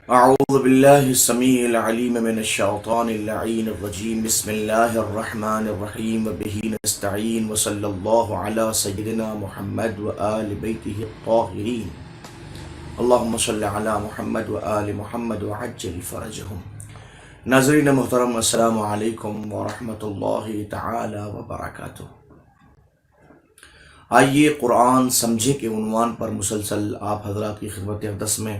اعوذ باللہ السمیع العلیم من الشیطان اللعین الرجیم بسم اللہ الرحمن الرحیم وبہ نستعین وصلی اللہ علی سیدنا محمد وآل بیتہ الطاہرین اللہم صلی علی محمد وآل محمد وعجل فرجہم۔ ناظرین محترم، السلام علیکم ورحمۃ اللہ تعالی وبرکاتہ۔ آئیے قرآن سمجھے کے عنوان پر مسلسل آپ حضرات کی خدمت اقدس میں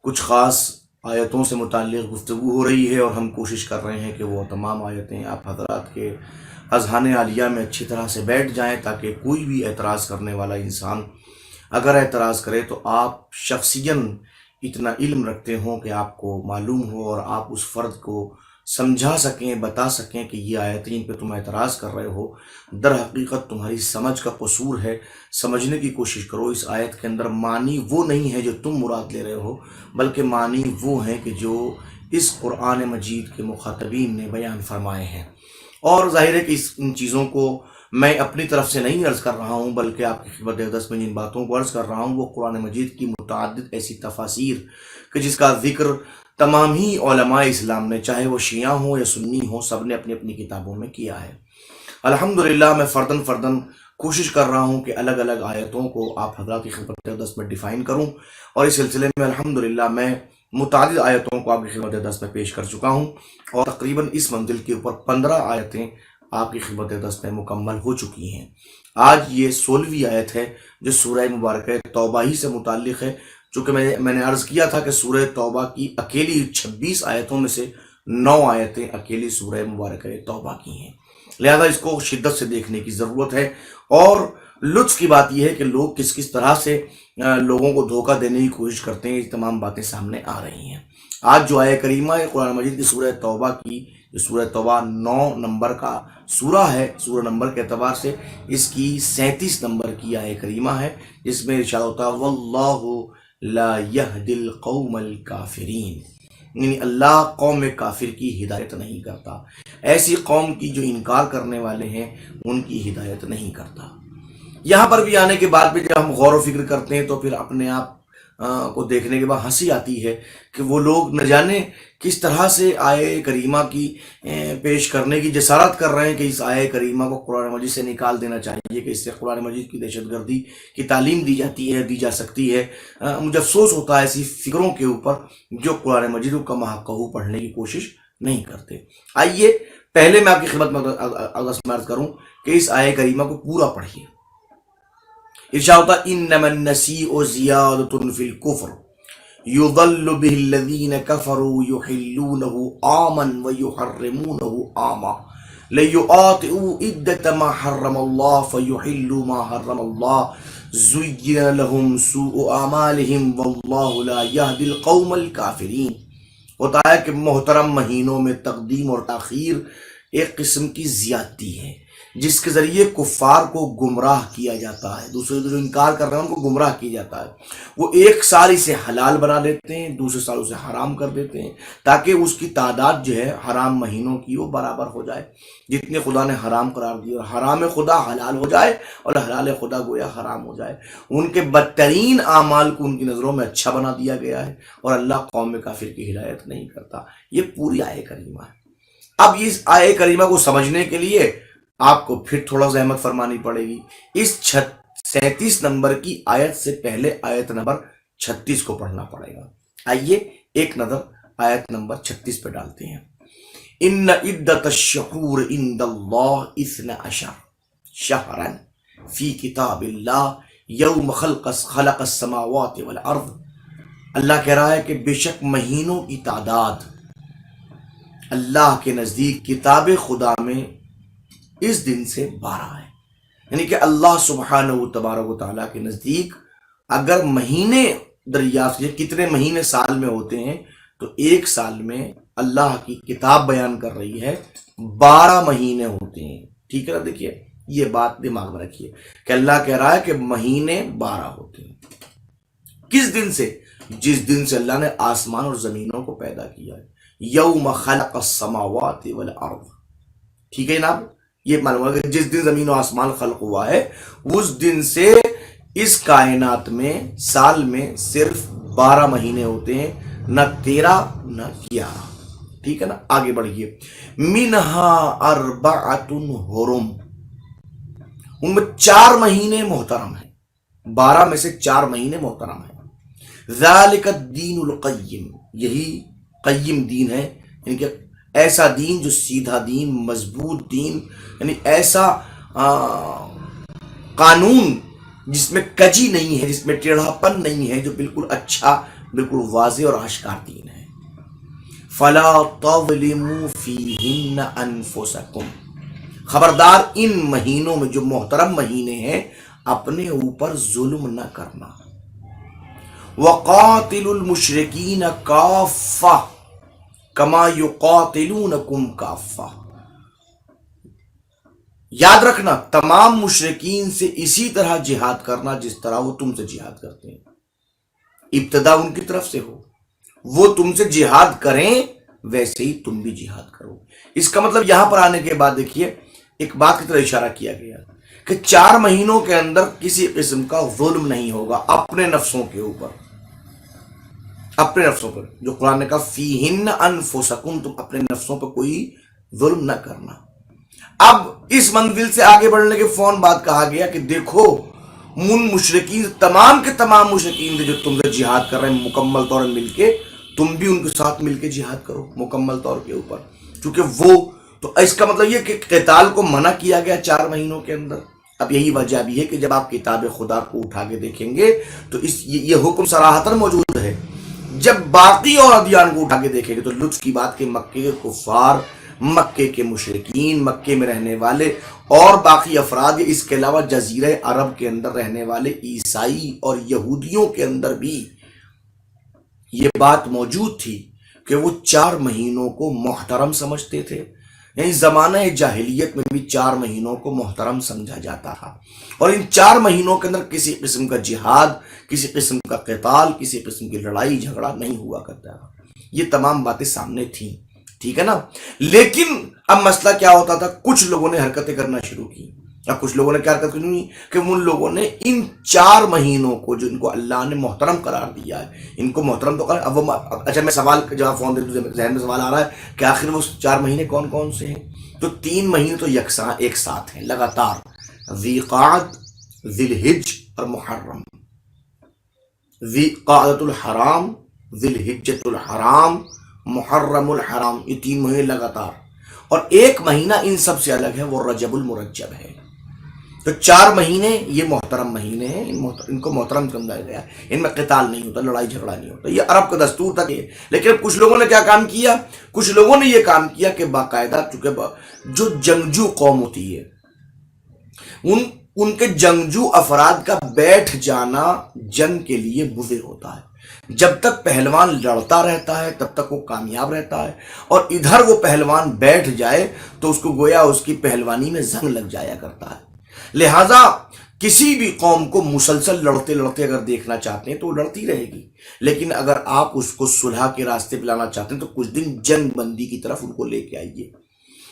کچھ خاص آیتوں سے متعلق گفتگو ہو رہی ہے، اور ہم کوشش کر رہے ہیں کہ وہ تمام آیتیں آپ حضرات کے اذہان عالیہ میں اچھی طرح سے بیٹھ جائیں، تاکہ کوئی بھی اعتراض کرنے والا انسان اگر اعتراض کرے تو آپ شخصیاً اتنا علم رکھتے ہوں کہ آپ کو معلوم ہو اور آپ اس فرد کو سمجھا سکیں، بتا سکیں کہ یہ آیتیں ان پہ تم اعتراض کر رہے ہو، در حقیقت تمہاری سمجھ کا قصور ہے۔ سمجھنے کی کوشش کرو، اس آیت کے اندر معنی وہ نہیں ہے جو تم مراد لے رہے ہو، بلکہ معنی وہ ہیں کہ جو اس قرآن مجید کے مخاطبین نے بیان فرمائے ہیں۔ اور ظاہر ہے کہ ان چیزوں کو میں اپنی طرف سے نہیں عرض کر رہا ہوں، بلکہ آپ کی خدمت اقدس میں جن باتوں کو عرض کر رہا ہوں وہ قرآن مجید کی متعدد ایسی تفاسیر کہ جس کا ذکر تمام ہی علماء اسلام نے، چاہے وہ شیعہ ہوں یا سنی ہوں، سب نے اپنی اپنی کتابوں میں کیا ہے۔ الحمدللہ میں فرداً کوشش کر رہا ہوں کہ الگ الگ آیتوں کو آپ حضرات کی خدمت اقدس میں ڈیفائن کروں، اور اس سلسلے میں الحمدللہ میں متعدد آیتوں کو آپ کی خدمت اقدس میں پیش کر چکا ہوں، اور تقریباً اس منزل کے اوپر 15 آیتیں آپ کی خدمت اقدس میں مکمل ہو چکی ہیں۔ آج یہ 16ویں آیت ہے جو سورہ مبارکہ توبہ ہی سے متعلق ہے، چونکہ میں نے عرض کیا تھا کہ سورہ توبہ کی اکیلی 26 آیتوں میں سے 9 آیتیں اکیلی سورہ مبارکہ توبہ کی ہیں، لہذا اس کو شدت سے دیکھنے کی ضرورت ہے۔ اور لطف کی بات یہ ہے کہ لوگ کس طرح سے لوگوں کو دھوکہ دینے کی کوشش کرتے ہیں، یہ تمام باتیں سامنے آ رہی ہیں۔ آج جو آیت کریمہ ہے قرآن مجید کی سورہ توبہ کی، جو سورہ توبہ 9 نمبر کا سورہ ہے، سورہ نمبر کے اعتبار سے اس کی 37 نمبر کی آیت کریمہ ہے، جس میں ارشاد ہوتا ہے واللہ لا یہدی القوم الکافرین، یعنی اللہ قوم کافر کی ہدایت نہیں کرتا، ایسی قوم کی جو انکار کرنے والے ہیں ان کی ہدایت نہیں کرتا۔ یہاں پر بھی آنے کے بعد بھی جب ہم غور و فکر کرتے ہیں تو پھر اپنے آپ کو دیکھنے کے بعد ہنسی آتی ہے کہ وہ لوگ نہ جانے کس طرح سے آیے کریمہ کی پیش کرنے کی جسارت کر رہے ہیں کہ اس آیے کریمہ کو قرآن مجید سے نکال دینا چاہیے، کہ اس سے قرآن مجید کی دہشت گردی کی تعلیم دی جا سکتی ہے۔ مجھے افسوس ہوتا ہے ایسی فکروں کے اوپر جو قرآن مجید کو کما حقہ پڑھنے کی کوشش نہیں کرتے۔ آئیے پہلے میں آپ کی خدمت میں عرض کروں کہ اس آیے کریمہ کو پورا پڑھیے۔ ارشاد ہوتا انما النسیء زیادۃ فی الکفر یضل به الذین کفروا یحلونہ عاما ویحرمونہ عاما لیواطئوا عدۃ ما حرم اللہ فیحلوا ما حرم اللہ زین لهم سوء اعمالهم واللہ لا یہدی القوم الکافرین۔ ہوتا ہے کہ محترم مہینوں میں تقدیم اور تاخیر ایک قسم کی زیادتی ہے جس کے ذریعے کفار کو گمراہ کیا جاتا ہے، دوسرے جو انکار کر رہے ہیں ان کو گمراہ کیا جاتا ہے۔ وہ ایک سال اسے حلال بنا دیتے ہیں، دوسرے سال اسے حرام کر دیتے ہیں، تاکہ اس کی تعداد جو ہے حرام مہینوں کی وہ برابر ہو جائے، جتنے خدا نے حرام قرار دیے، اور حرام خدا حلال ہو جائے اور حلال خدا گویا حرام ہو جائے۔ ان کے بدترین اعمال کو ان کی نظروں میں اچھا بنا دیا گیا ہے، اور اللہ قوم کافر کی ہدایت نہیں کرتا۔ یہ پوری آیے کریمہ ہے۔ اب اس آیے کریمہ کو سمجھنے کے لیے آپ کو پھر تھوڑا زحمت فرمانی پڑے گی۔ اس 37 نمبر کی آیت سے پہلے آیت نمبر 36 کو پڑھنا پڑے گا۔ آئیے ایک نظر آیت نمبر 36 پہ ڈالتے ہیں۔ ان عدۃ الشہور عند اللہ 12 شہرا فی کتاب اللہ یوم خلق السماوات والارض۔ اللہ کہہ رہا ہے کہ بے شک مہینوں کی تعداد اللہ کے نزدیک کتاب خدا میں اس دن سے 12 ہے، یعنی کہ اللہ سبحانہ و تبارک و تعالیٰ کے نزدیک اگر مہینے دریافت کیے کتنے مہینے سال میں ہوتے ہیں تو ایک سال میں اللہ کی کتاب بیان کر رہی ہے 12 مہینے ہوتے ہیں۔ ٹھیک ہے نا؟ دیکھیے یہ بات دماغ میں رکھیے کہ اللہ کہہ رہا ہے کہ مہینے 12 ہوتے ہیں۔ کس دن سے؟ جس دن سے اللہ نے آسمان اور زمینوں کو پیدا کیا ہے، یوم خلق السماوات والارض۔ ٹھیک ہے جناب؟ یہ معلوم ہے کہ جس دن زمین و آسمان خلق ہوا ہے اس دن سے اس کائنات میں سال میں صرف 12 مہینے ہوتے ہیں، نہ 13 نہ 11، ٹھیک ہے نا؟ آگے بڑھیے، منہا اربعۃ حرم، ان میں 4 مہینے محترم ہیں، 12 میں سے 4 مہینے محترم ہیں، ذالک الدین القیم، یہی قیم دین ہے، یعنی کہ ایسا دین جو سیدھا دین، مضبوط دین، یعنی ایسا قانون جس میں کجی نہیں ہے، جس میں ٹیڑھا پن نہیں ہے، جو بالکل اچھا، بالکل واضح اور آشکار دین ہے۔ فلا تظلموا فیہن انفسکم، خبردار ان مہینوں میں جو محترم مہینے ہیں اپنے اوپر ظلم نہ کرنا۔ وقاتلوا المشرکین کافہ کما یقاتلونکم کافہ، یاد رکھنا تمام مشرکین سے اسی طرح جہاد کرنا جس طرح وہ تم سے جہاد کرتے ہیں، ابتدا ان کی طرف سے ہو، وہ تم سے جہاد کریں ویسے ہی تم بھی جہاد کرو۔ اس کا مطلب یہاں پر آنے کے بعد دیکھیے ایک بات کی طرف اشارہ کیا گیا کہ 4 مہینوں کے اندر کسی قسم کا ظلم نہیں ہوگا اپنے نفسوں کے اوپر، اپنے نفسوں پر، جو قرآن نے کہا فیہن انفسکم، تم اپنے نفسوں پر کوئی ظلم نہ کرنا۔ اب اس منزل سے آگے بڑھنے کے فون بات کہا گیا کہ دیکھو ان مشرکین، تمام کے تمام مشرکین جو تم سے جہاد کر رہے ہیں مکمل طور پر مل کے، تم بھی ان کے ساتھ مل کے جہاد کرو مکمل طور کے اوپر، چونکہ وہ تو اس کا مطلب یہ کہ قتال کو منع کیا گیا 4 مہینوں کے اندر۔ اب یہی وجہ بھی ہے کہ جب آپ کتاب خدا کو اٹھا کے دیکھیں گے تو یہ حکم صراحتاً موجود ہے۔ جب باقی اور ادیان کو اٹھا کے دیکھیں گے تو لطف کی بات کہ مکے کے کفار، مکے کے مشرکین، مکے میں رہنے والے اور باقی افراد، اس کے علاوہ جزیرہ عرب کے اندر رہنے والے عیسائی اور یہودیوں کے اندر بھی یہ بات موجود تھی کہ وہ 4 مہینوں کو محترم سمجھتے تھے، یعنی زمانہ جاہلیت میں بھی 4 مہینوں کو محترم سمجھا جاتا تھا، اور ان 4 مہینوں کے اندر کسی قسم کا جہاد، کسی قسم کا قتال، کسی قسم کی لڑائی جھگڑا نہیں ہوا کرتا تھا۔ یہ تمام باتیں سامنے تھیں، ٹھیک ہے نا؟ لیکن اب مسئلہ کیا ہوتا تھا، کچھ لوگوں نے حرکتیں کرنا شروع کی، اب کچھ لوگوں نے کیا حرکت کرنی کہ ان لوگوں نے ان 4 مہینوں کو جن کو اللہ نے محترم قرار دیا ہے، ان کو محترم تو قرار، اب وہ اچھا میں سوال کا جواب فون دے دوں، ذہن میں سوال آ رہا ہے کہ آخر وہ 4 مہینے کون کون سے ہیں؟ تو 3 مہینے تو یکساں ایک ساتھ ہیں لگاتار، ذی قعد، ذی الحج اور محرم، ذی قعدۃ الحرام، ذی الحجۃ الحرام، محرم الحرام، یہ 3 مہینے لگاتار، اور ایک مہینہ ان سب سے الگ ہے، وہ رجب المرجب ہے۔ تو 4 مہینے یہ محترم مہینے ہیں، ان کو محترم سمجھا گیا، ان میں قتال نہیں ہوتا، لڑائی جھگڑا نہیں ہوتا، یہ عرب کا دستور تھا کہ، لیکن کچھ لوگوں نے کیا کام کیا، کچھ لوگوں نے یہ کام کیا کہ باقاعدہ، چونکہ جو جنگجو قوم ہوتی ہے ان کے جنگجو افراد کا بیٹھ جانا جنگ کے لیے مضر ہوتا ہے، جب تک پہلوان لڑتا رہتا ہے تب تک وہ کامیاب رہتا ہے، اور ادھر وہ پہلوان بیٹھ جائے تو اس کو گویا اس کی پہلوانی میں زنگ لگ جایا کرتا ہے۔ لہٰذا کسی بھی قوم کو مسلسل لڑتے لڑتے اگر دیکھنا چاہتے ہیں تو وہ لڑتی رہے گی، لیکن اگر آپ اس کو صلح کے راستے پہ لانا چاہتے ہیں تو کچھ دن جنگ بندی کی طرف ان کو لے کے آئیے،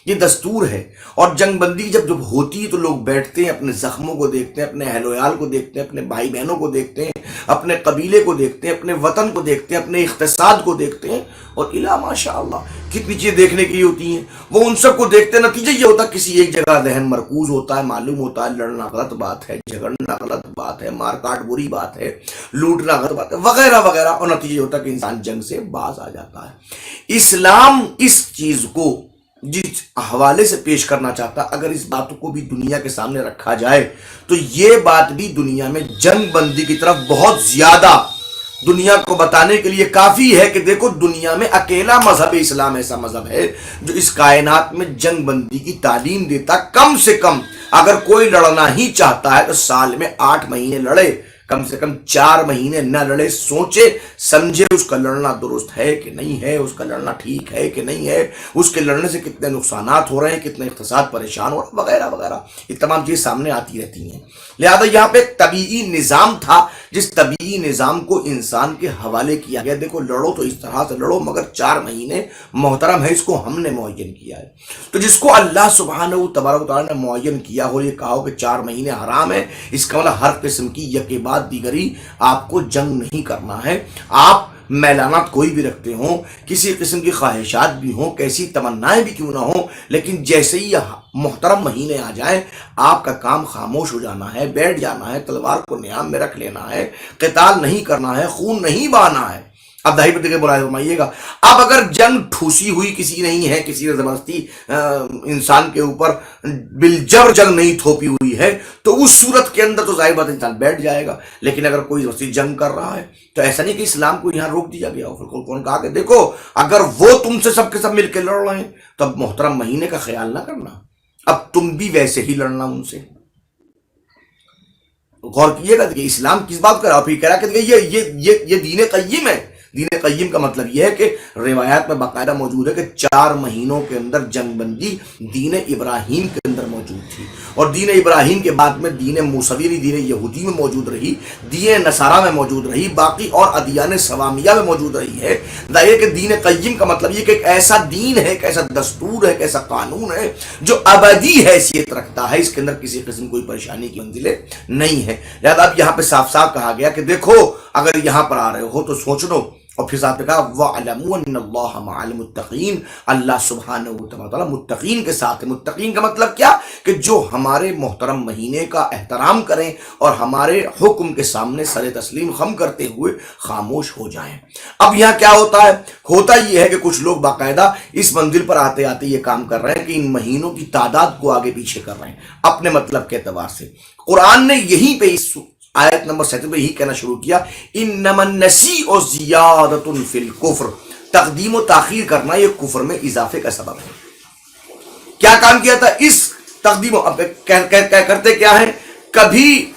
یہ دستور ہے۔ اور جنگ بندی جب ہوتی ہے تو لوگ بیٹھتے ہیں، اپنے زخموں کو دیکھتے ہیں، اپنے اہل ویال کو دیکھتے ہیں، اپنے بھائی بہنوں کو دیکھتے ہیں، اپنے قبیلے کو دیکھتے ہیں، اپنے وطن کو دیکھتے ہیں، اپنے اقتصاد کو دیکھتے ہیں، اور الا ماشاء اللہ کتنی چیزیں دیکھنے کے لیے ہوتی ہیں، وہ ان سب کو دیکھتے ہیں۔ نتیجہ یہ ہوتا ہے کسی ایک جگہ ذہن مرکوز ہوتا ہے، معلوم ہوتا ہے لڑنا غلط بات ہے، جھگڑنا غلط بات ہے، مار کاٹ بری بات ہے، لوٹنا غلط بات ہے، وغیرہ وغیرہ، اور نتیجہ یہ ہوتا ہے کہ انسان جنگ سے باز آ جاتا ہے۔ اسلام اس چیز کو جس حوالے سے پیش کرنا چاہتا، اگر اس بات کو بھی دنیا کے سامنے رکھا جائے تو یہ بات بھی دنیا میں جنگ بندی کی طرف بہت زیادہ دنیا کو بتانے کے لیے کافی ہے کہ دیکھو دنیا میں اکیلا مذہب اسلام ایسا مذہب ہے جو اس کائنات میں جنگ بندی کی تعلیم دیتا، کم سے کم اگر کوئی لڑنا ہی چاہتا ہے تو سال میں 8 مہینے لڑے، کم سے کم 4 مہینے نہ لڑے، سوچے سمجھے اس کا لڑنا درست ہے کہ نہیں ہے، اس کا لڑنا ٹھیک ہے کہ نہیں ہے، اس کے لڑنے سے کتنے نقصانات ہو رہے ہیں، کتنے اقتصاد پریشان ہو رہا ہے، وغیرہ وغیرہ، یہ تمام چیزیں سامنے آتی رہتی ہیں۔ لہذا یہاں پہ ایک طبیعی نظام تھا، جس طبیعی نظام کو انسان کے حوالے کیا گیا، دیکھو لڑو تو اس طرح سے لڑو، مگر 4 مہینے محترم ہے، اس کو ہم نے معین کیا ہے۔ تو جس کو اللہ سبحانہ تبارک و تعالیٰ نے معین کیا ہو، یہ کہا ہو کہ 4 مہینے حرام ہے، اس کا مطلب ہر قسم کی یکے بعد بعد دیگری آپ کو جنگ نہیں کرنا ہے۔ آپ میلانات کوئی بھی رکھتے ہوں، کسی قسم کی خواہشات بھی ہوں، کیسی تمنائیں بھی کیوں نہ ہوں، لیکن جیسے ہی یہ محترم مہینے آ جائیں آپ کا کام خاموش ہو جانا ہے، بیٹھ جانا ہے، تلوار کو نیام میں رکھ لینا ہے، قتال نہیں کرنا ہے، خون نہیں بہانا ہے۔ اب دہی پتے کے برائے فرمائیے گا، اب اگر جنگ ٹھوسی ہوئی کسی نہیں ہے، کسی نے زبردستی انسان کے اوپر بالجبر جنگ نہیں تھوپی ہوئی ہے، تو اس صورت کے اندر تو ظاہر بات انسان بیٹھ جائے گا۔ لیکن اگر کوئی زبردستی جنگ کر رہا ہے تو ایسا نہیں کہ اسلام کو یہاں روک دیا گیا ہو۔ پھر کون کہا کہ دیکھو اگر وہ تم سے سب کے سب مل کے لڑ رہے ہیں تو اب محترم مہینے کا خیال نہ کرنا، اب تم بھی ویسے ہی لڑنا ان سے۔ غور کیے گا کہ اسلام کس بات کر رہا ہے، پھر کہہ رہا کہ یہ دین قیم ہے۔ دین قیم کا مطلب یہ ہے کہ روایات میں باقاعدہ موجود ہے کہ 4 مہینوں کے اندر جنگ بندی دین ابراہیم کے اندر موجود تھی، اور دین ابراہیم کے بعد میں دین موسوی دین یہودی میں موجود رہی، دین نصارہ میں موجود رہی، باقی اور ادیان سوامیہ میں موجود رہی ہے۔ ظاہر کہ دین قیم کا مطلب یہ کہ ایک ایسا دین ہے، ایک ایسا دستور ہے، ایک ایسا قانون ہے جو ابدی حیثیت رکھتا ہے، اس کے اندر کسی قسم کوئی پریشانی کی منزلیں نہیں ہے۔ لہذا اب یہاں پہ صاف صاف کہا گیا کہ دیکھو اگر یہاں پر آ رہے ہو تو سوچ لو، اور پھر صاحب نے کہا وَعْلَمُوا أَنَّ اللَّهَ مَعَ الْمُتَّقِينَ، اللہ سبحانہ وتعالی متقین کے ساتھ ہے۔ متقین کا مطلب کیا کہ جو ہمارے محترم مہینے کا احترام کریں اور ہمارے حکم کے سامنے سر تسلیم خم کرتے ہوئے خاموش ہو جائیں۔ اب یہاں کیا ہوتا ہے؟ ہوتا یہ ہے کہ کچھ لوگ باقاعدہ اس منزل پر آتے آتے یہ کام کر رہے ہیں کہ ان مہینوں کی تعداد کو آگے پیچھے کر رہے ہیں اپنے مطلب کے اعتبار سے۔ قرآن نے یہیں پہ اس آیت نمبر 37 میں یہی کہنا شروع کیا، انما النسیء زیادۃ فی الکفر، تقدیم و تاخیر کرنا یہ کفر میں اضافے کا سبب ہے۔ کیا کام کیا تھا اس تقدیم کرتے کیا ہے؟ کبھی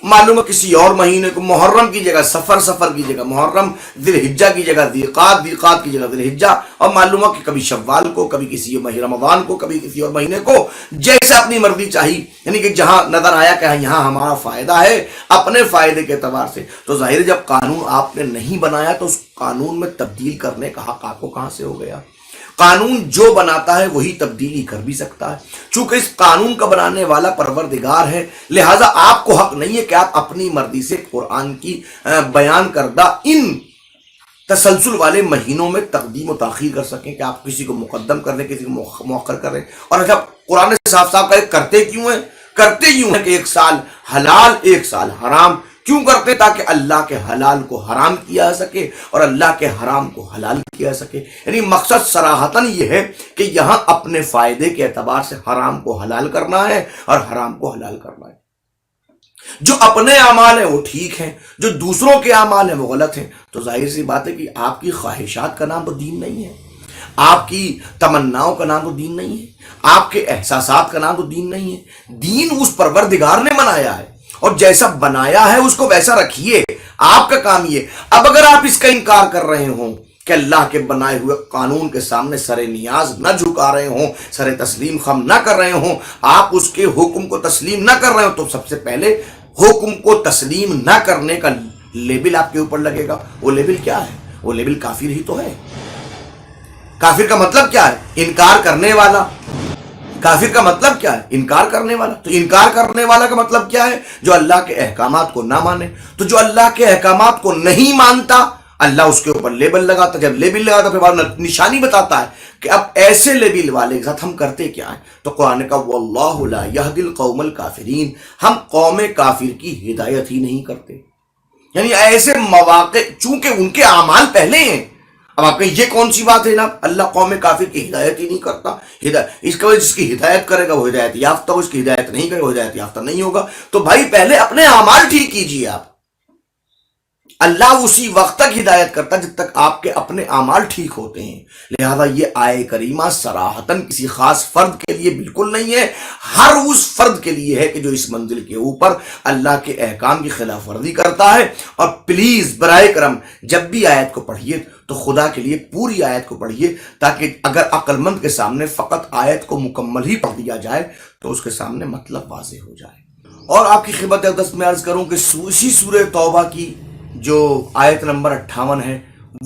معلوم ہے کسی اور مہینے کو محرم کی جگہ سفر کی جگہ محرم، ذی الحجہ کی جگہ ذی القعدہ کی جگہ ذی الحجہ، اور معلوم ہے کہ کبھی شوال کو، کبھی کسی ماہ رمضان کو، کبھی کسی اور مہینے کو، جیسے اپنی مرضی چاہی، یعنی کہ جہاں نظر آیا کہ یہاں ہمارا فائدہ ہے اپنے فائدے کے اعتبار سے۔ تو ظاہر جب قانون آپ نے نہیں بنایا تو اس قانون میں تبدیل کرنے کا حق آپ کو کہاں سے ہو گیا؟ قانون جو بناتا ہے وہی تبدیلی کر بھی سکتا ہے۔ چونکہ اس قانون کا بنانے والا پروردگار ہے، لہٰذا آپ کو حق نہیں ہے کہ آپ اپنی مرضی سے قرآن کی بیان کردہ ان تسلسل والے مہینوں میں تقدیم و تاخیر کر سکیں، کہ آپ کسی کو مقدم کر دیں، کسی کو مؤخر کر دیں۔ اور اچھا قرآن نے صاف صاف کہا کرتے کیوں ہیں؟ کرتے یوں ہیں کہ 1 سال حلال 1 سال حرام۔ کیوں کرتے؟ تاکہ اللہ کے حلال کو حرام کیا جا سکے اور اللہ کے حرام کو حلال کیا جا سکے۔ یعنی مقصد صراحتاً یہ ہے کہ یہاں اپنے فائدے کے اعتبار سے حرام کو حلال کرنا ہے اور حرام کو حلال کرنا ہے۔ جو اپنے اعمال ہیں وہ ٹھیک ہیں، جو دوسروں کے اعمال ہیں وہ غلط ہیں۔ تو ظاہر سی بات ہے کہ آپ کی خواہشات کا نام تو دین نہیں ہے، آپ کی تمناؤں کا نام تو دین نہیں ہے، آپ کے احساسات کا نام تو دین نہیں ہے۔ دین اس پروردگار نے بنایا ہے، اور جیسا بنایا ہے اس کو ویسا رکھیے، آپ کا کام یہ۔ اب اگر آپ اس کا انکار کر رہے ہوں کہ اللہ کے بنائے ہوئے قانون کے سامنے سر نیاز نہ جھکا رہے ہوں، سر تسلیم خم نہ کر رہے ہوں، آپ اس کے حکم کو تسلیم نہ کر رہے ہوں، تو سب سے پہلے حکم کو تسلیم نہ کرنے کا لیبل آپ کے اوپر لگے گا۔ وہ لیبل کیا ہے؟ وہ لیبل کافر ہی تو ہے۔ کافر کا مطلب کیا ہے؟ انکار کرنے والا۔ کافر کا مطلب کیا ہے؟ انکار کرنے والا۔ تو انکار کرنے والا کا مطلب کیا ہے؟ جو اللہ کے احکامات کو نہ مانے۔ تو جو اللہ کے احکامات کو نہیں مانتا، اللہ اس کے اوپر لیبل لگاتا۔ جب لیبل لگاتا پھر بعد نشانی بتاتا ہے کہ اب ایسے لیبل والے کے ساتھ ہم کرتے کیا ہیں۔ تو قرآن کا واللہ لا یہدی القوم الکافرین، ہم قوم کافر کی ہدایت ہی نہیں کرتے۔ یعنی ایسے مواقع چونکہ ان کے اعمال پہلے ہیں۔ اب آپ کہیں یہ کون سی بات ہے نا، اللہ قوم کافر کی ہدایت ہی نہیں کرتا۔ اس کا جس کی ہدایت کرے گا وہ ہدایت یافتہ ہو، اس کی ہدایت نہیں کرے وہ ہدایت یافتہ نہیں ہوگا۔ تو بھائی پہلے اپنے اعمال ٹھیک کیجئے آپ۔ اللہ اسی وقت تک ہدایت کرتا جب تک آپ کے اپنے اعمال ٹھیک ہوتے ہیں۔ لہذا یہ آیے کریمہ صراحتاً کسی خاص فرد کے لیے بالکل نہیں ہے، ہر اس فرد کے لیے ہے کہ جو اس منزل کے اوپر اللہ کے احکام کی خلاف ورزی کرتا ہے۔ اور پلیز برائے کرم جب بھی آیت کو پڑھیے تو خدا کے لیے پوری آیت کو پڑھیے، تاکہ اگر عقل مند کے سامنے فقط آیت کو مکمل ہی پڑھ دیا جائے تو اس کے سامنے مطلب واضح ہو جائے۔ اور آپ کی خدمت اقدس میں عرض کروں کہ اسی سورہ توبہ کی جو آیت نمبر 58 ہے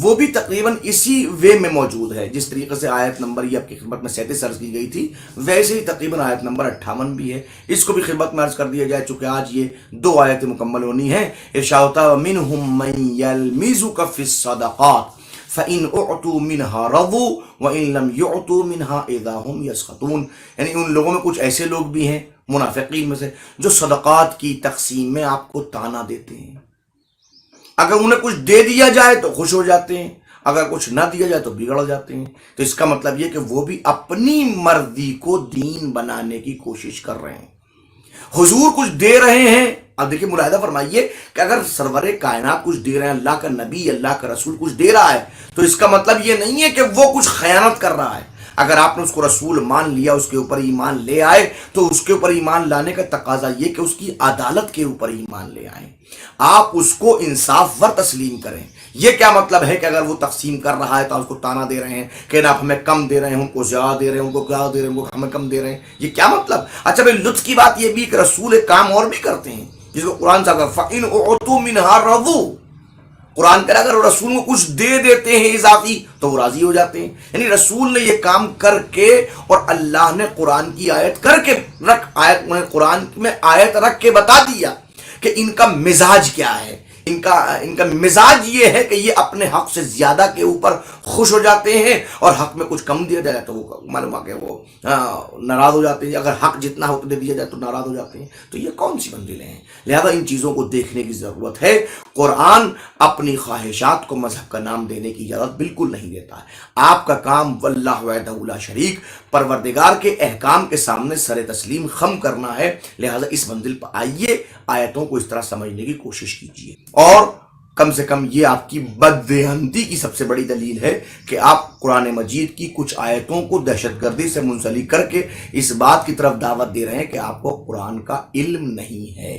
وہ بھی تقریباً اسی وے میں موجود ہے. جس طریقے سے آیت نمبر یہ آپ کی خدمت میں 37 عرض کی گئی تھی، ویسے ہی تقریباً آیت نمبر 58 بھی ہے. اس کو بھی خدمت میں عرض کر دیا جائے، چونکہ آج یہ 2 آیتیں مکمل ہونی ہیں. ارشاد ہوتا ہے وَمِنْهُمْ مَنْ يَلْمِزُكَ فِي الصَّدَقَاتِ فَإِنْ أُعْطُوا مِنْهَا رَضُوا وَإِنْ لَمْ يُعْطُوا مِنْهَا إِذَا هُمْ يَسْخَطُونَ. یعنی ان لوگوں میں کچھ ایسے لوگ بھی ہیں منافقین میں سے جو صدقات کی تقسیم میں آپ کو تانا دیتے ہیں. اگر انہیں کچھ دے دیا جائے تو خوش ہو جاتے ہیں، اگر کچھ نہ دیا جائے تو بگڑ جاتے ہیں. تو اس کا مطلب یہ کہ وہ بھی اپنی مرضی کو دین بنانے کی کوشش کر رہے ہیں. حضور کچھ دے رہے ہیں. اب دیکھیں ملاحظہ فرمائیے کہ اگر سرور کائنات کچھ دے رہے ہیں، اللہ کا نبی اللہ کا رسول کچھ دے رہا ہے، تو اس کا مطلب یہ نہیں ہے کہ وہ کچھ خیانت کر رہا ہے. اگر آپ نے اس کو رسول مان لیا، اس کے اوپر ایمان لے آئے، تو اس کے اوپر ایمان لانے کا تقاضا یہ کہ اس کی عدالت کے اوپر ایمان لے آئیں، آپ اس کو انصاف ور تسلیم کریں. یہ کیا مطلب ہے کہ اگر وہ تقسیم کر رہا ہے تو آپ اس کو تانا دے رہے ہیں کہ آپ ہمیں کم دے رہے ہیں، ان کو زیادہ دے رہے ہیں، ان کو کیا دے رہے ہیں، ان کو ہمیں کم دے رہے ہیں؟ یہ کیا مطلب؟ اچھا بھائی، لطف کی بات یہ بھی کہ رسول ایک کام اور بھی کرتے ہیں جس کو قرآن صاحب فَإِنْ أُعْطُوا مِنْهَا رَضُوا. قرآن کہہ رہا ہے اگر رسول کو کچھ دے دیتے ہیں اضافی تو وہ راضی ہو جاتے ہیں. یعنی رسول نے یہ کام کر کے اور اللہ نے قرآن کی آیت کر کے قرآن میں آیت رکھ کے بتا دیا کہ ان کا مزاج کیا ہے. ان کا مزاج یہ ہے کہ یہ اپنے حق سے زیادہ کے اوپر خوش ہو جاتے ہیں، اور حق میں کچھ کم دیا جائے تو وہ معلوم ہے کہ وہ ناراض ہو جاتے ہیں. اگر حق جتنا حق دے دیا جائے تو ناراض ہو جاتے ہیں. تو یہ کون سی منزلیں ہیں؟ لہذا ان چیزوں کو دیکھنے کی ضرورت ہے. قرآن اپنی خواہشات کو مذہب کا نام دینے کی اجازت بالکل نہیں دیتا ہے. آپ کا کام واللہ وحدہ لا شریک پروردگار کے احکام کے سامنے سر تسلیم خم کرنا ہے. لہذا اس منزل پر آئیے، آیتوں کو اس طرح سمجھنے کی کوشش کیجیے. اور کم سے کم یہ آپ کی بدذہنتی کی سب سے بڑی دلیل ہے کہ آپ قرآن مجید کی کچھ آیتوں کو دہشت گردی سے منسلک کر کے اس بات کی طرف دعوت دے رہے ہیں کہ آپ کو قرآن کا علم نہیں ہے.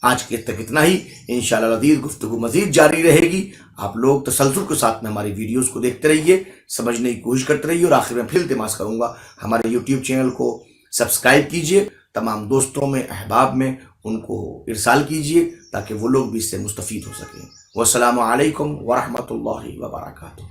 آج کے تک اتنا ہی. انشاءاللہ لذیذ گفتگو مزید جاری رہے گی. آپ لوگ تسلسل کے ساتھ میں ہماری ویڈیوز کو دیکھتے رہیے، سمجھنے کی کوشش کرتے رہیے. اور آخر میں پھر التماس کروں گا ہمارے یوٹیوب چینل کو سبسکرائب کیجیے، تمام دوستوں میں احباب میں ان کو ارسال کیجیے تاکہ وہ لوگ بھی اس سے مستفید ہو سکیں. والسلام علیکم ورحمۃ اللہ وبرکاتہ.